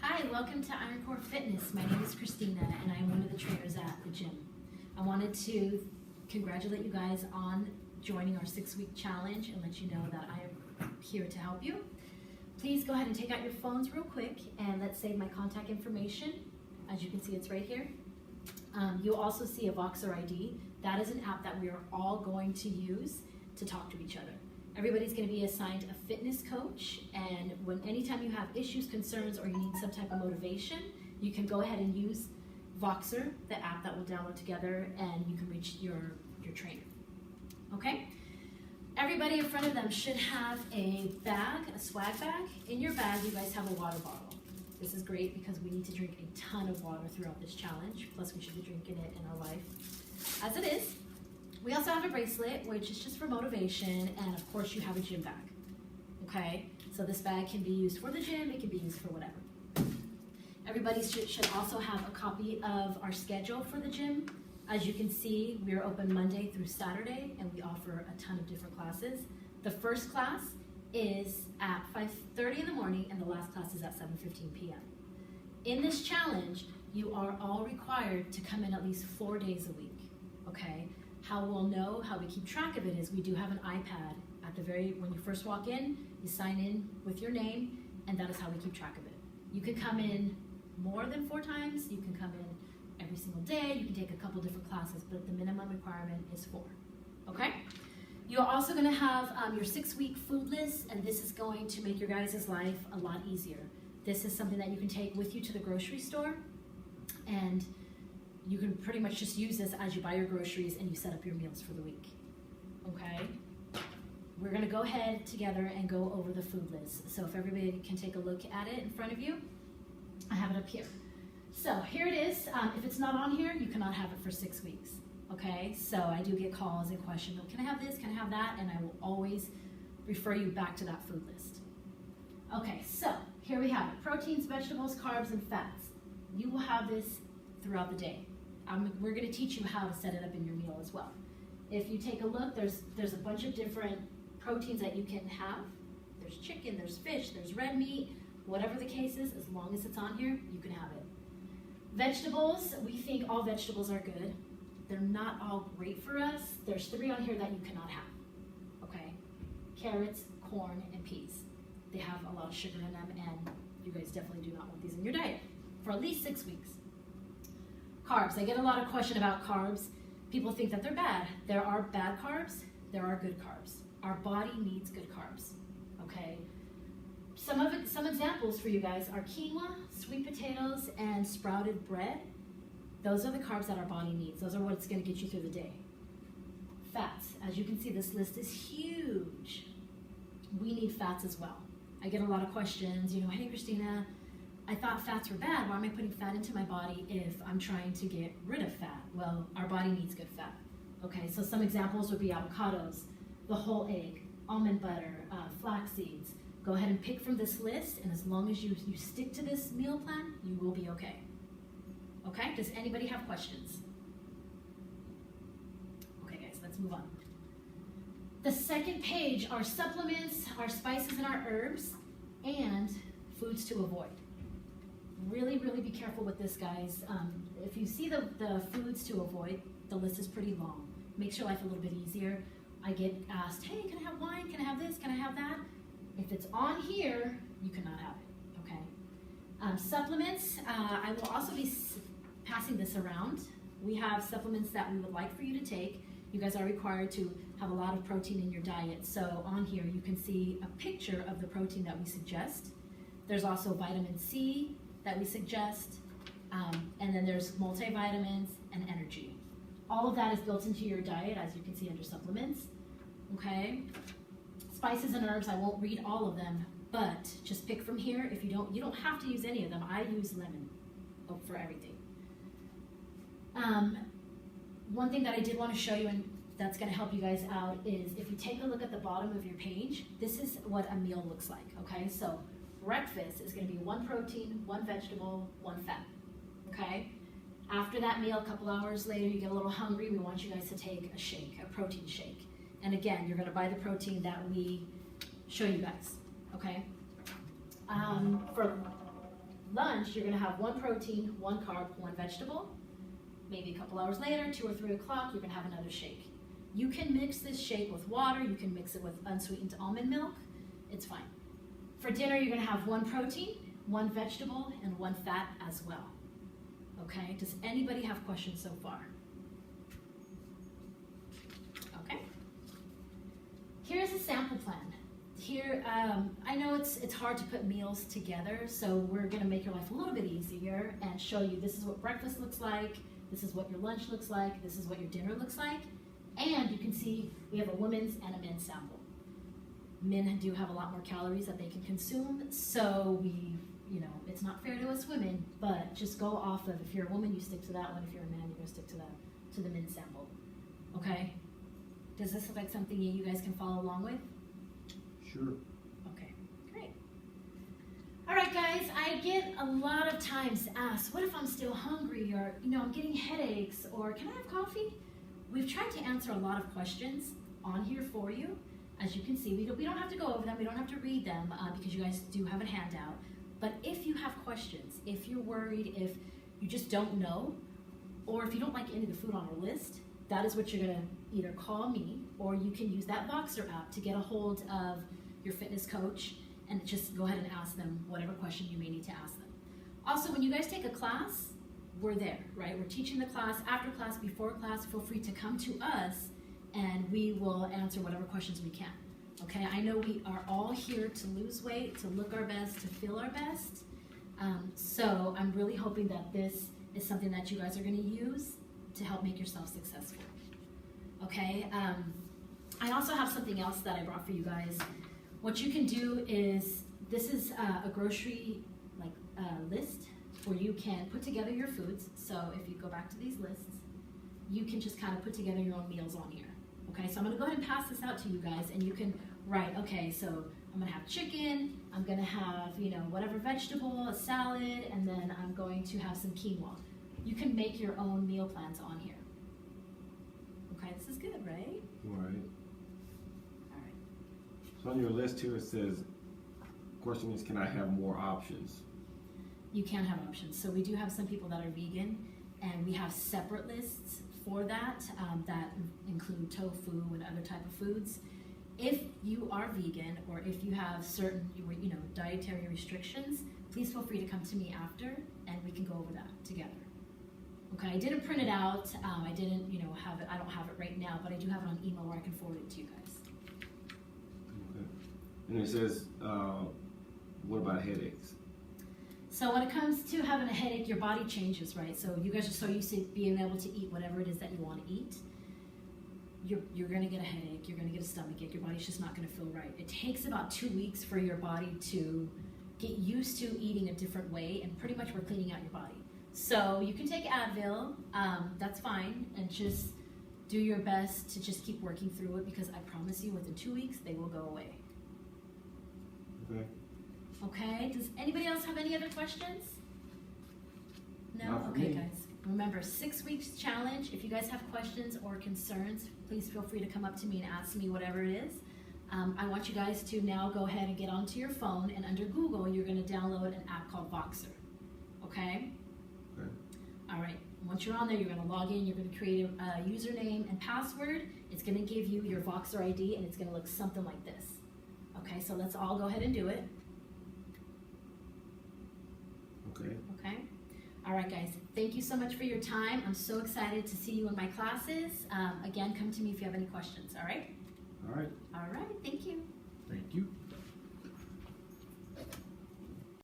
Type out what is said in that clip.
Hi, welcome to Iron Core Fitness. My name is Christina and I'm one of the trainers at the gym. I wanted to congratulate you guys on joining our 6-week challenge and let you know that I am here to help you. Please go ahead and take out your phones real quick and let's save my contact information. As you can see, it's right here. You'll also see a Voxer ID. That is an app that we are all going to use to talk to each other. Everybody's going to be assigned a fitness coach, and anytime you have issues, concerns, or you need some type of motivation, you can go ahead and use Voxer, the app that we'll download together, and you can reach your trainer. Okay? Everybody in front of them should have a bag, a swag bag. In your bag, you guys have a water bottle. This is great because we need to drink a ton of water throughout this challenge, plus we should be drinking it in our life as it is. We also have a bracelet, which is just for motivation, and of course you have a gym bag, okay? So this bag can be used for the gym, it can be used for whatever. Everybody should also have a copy of our schedule for the gym. As you can see, we are open Monday through Saturday, and we offer a ton of different classes. The first class is at 5:30 in the morning, and the last class is at 7:15 p.m. In this challenge, you are all required to come in at least 4 days a week, okay? How we'll know, how we keep track of it is we do have an iPad at when you first walk in, you sign in with your name, and that is how we keep track of it. You can come in more than 4 times, you can come in every single day, you can take a couple different classes, but the minimum requirement is 4, okay? You're also gonna have your 6-week food list, and this is going to make your guys' life a lot easier. This is something that you can take with you to the grocery store, and you can pretty much just use this as you buy your groceries and you set up your meals for the week, okay? We're gonna go ahead together and go over the food list. So if everybody can take a look at it in front of you, I have it up here. So here it is. If it's not on here, you cannot have it for 6 weeks, okay? So I do get calls and questions, oh, can I have this, can I have that? And I will always refer you back to that food list. Okay, so here we have it. Proteins, vegetables, carbs, and fats. You will have this throughout the day. We're going to teach you how to set it up in your meal as well. If you take a look, there's a bunch of different proteins that you can have. There's chicken, there's fish, there's red meat, whatever the case is, as long as it's on here, you can have it. Vegetables, we think all vegetables are good. They're not all great for us. There's 3 on here that you cannot have, okay? Carrots, corn, and peas. They have a lot of sugar in them, and you guys definitely do not want these in your diet for at least 6 weeks. Carbs, I get a lot of question about carbs. People think that they're bad. There are bad carbs, there are good carbs. Our body needs good carbs, okay? Some examples for you guys are quinoa, sweet potatoes, and sprouted bread. Those are the carbs that our body needs. Those are what's gonna get you through the day. Fats, as you can see, this list is huge. We need fats as well. I get a lot of questions, hey Christina, I thought fats were bad. Why am I putting fat into my body if I'm trying to get rid of fat? Well, our body needs good fat. Okay, so some examples would be avocados, the whole egg, almond butter, flax seeds. Go ahead and pick from this list, and as long as you stick to this meal plan, you will be okay. Okay, does anybody have questions? Okay guys, let's move on. The second page are supplements, our spices and our herbs, and foods to avoid. Really, really be careful with this, guys. If you see the foods to avoid, the list is pretty long. Makes your life a little bit easier. I get asked, hey, can I have wine? Can I have this? Can I have that? If it's on here, you cannot have it, okay? Supplements, I will also be passing this around. We have supplements that we would like for you to take. You guys are required to have a lot of protein in your diet. So on here, you can see a picture of the protein that we suggest. There's also vitamin C that we suggest, and then there's multivitamins and energy. All of that is built into your diet, as you can see under supplements, okay? Spices and herbs, I won't read all of them, but just pick from here. If you don't have to use any of them. I use lemon for everything. One thing that I did want to show you, and that's going to help you guys out, is if you take a look at the bottom of your page, this is what a meal looks like, okay? So breakfast is going to be 1 protein, 1 vegetable, 1 fat, okay? After that meal, a couple hours later, you get a little hungry, we want you guys to take a shake, a protein shake. And again, you're going to buy the protein that we show you guys, okay? For lunch, you're gonna have 1 protein, 1 carb, 1 vegetable. Maybe a couple hours later, 2 or 3 o'clock, you're gonna have another shake. You can mix this shake with water, you can mix it with unsweetened almond milk, it's fine. For dinner, you're gonna have 1 protein, 1 vegetable, and 1 fat as well. Okay, does anybody have questions so far? Okay. Here's a sample plan. Here, I know it's hard to put meals together, so we're gonna make your life a little bit easier and show you this is what breakfast looks like, this is what your lunch looks like, this is what your dinner looks like, and you can see we have a women's and a men's sample. Men do have a lot more calories that they can consume, so it's not fair to us women, but just go off of, if you're a woman, you stick to that one, if you're a man, you're gonna stick to the men's sample, okay? Does this look like something you guys can follow along with? Sure. Okay, great. All right, guys, I get a lot of times asked, what if I'm still hungry, or, I'm getting headaches, or can I have coffee? We've tried to answer a lot of questions on here for you. As you can see, we don't have to go over them, we don't have to read them, because you guys do have a handout. But if you have questions, if you're worried, if you just don't know, or if you don't like any of the food on our list, that is what you're gonna either call me, or you can use that Voxer app to get a hold of your fitness coach and just go ahead and ask them whatever question you may need to ask them. Also, when you guys take a class, we're there, right? We're teaching the class, after class, before class. Feel free to come to us and we will answer whatever questions we can. Okay, I know we are all here to lose weight, to look our best, to feel our best. So I'm really hoping that this is something that you guys are going to use to help make yourself successful. Okay, I also have something else that I brought for you guys. What you can do is, this is a grocery list where you can put together your foods. So if you go back to these lists, you can just kind of put together your own meals on here. Okay, so I'm going to go ahead and pass this out to you guys, and you can write, okay, so I'm going to have chicken, I'm going to have, whatever vegetable, a salad, and then I'm going to have some quinoa. You can make your own meal plans on here. Okay, this is good, right? Right. All right. So on your list here, it says, question is, can I have more options? You can have options. So we do have some people that are vegan, and we have separate lists for that, that include tofu and other type of foods. If you are vegan, or if you have certain, dietary restrictions, please feel free to come to me after, and we can go over that together. Okay, I didn't print it out. I didn't, have it. I don't have it right now, but I do have it on email where I can forward it to you guys. Okay. And it says, what about headaches? So when it comes to having a headache, your body changes, right? So you guys are so used to being able to eat whatever it is that you want to eat. You're going to get a headache, you're going to get a stomachache, your body's just not going to feel right. It takes about 2 weeks for your body to get used to eating a different way, and pretty much we're cleaning out your body. So you can take Advil, that's fine, and just do your best to just keep working through it, because I promise you within 2 weeks they will go away. Okay. Okay, does anybody else have any other questions? No? Not for Okay, me. guys. Remember, 6 weeks challenge. If you guys have questions or concerns, please feel free to come up to me and ask me whatever it is. I want you guys to now go ahead and get onto your phone, and under Google, you're going to download an app called Voxer. Okay? Okay. All right. Once you're on there, you're going to log in. You're going to create a username and password. It's going to give you your Voxer ID, and it's going to look something like this. Okay, so let's all go ahead and do it. Okay. Okay? All right, guys. Thank you so much for your time. I'm so excited to see you in my classes. Again, come to me if you have any questions, all right? All right. All right, thank you.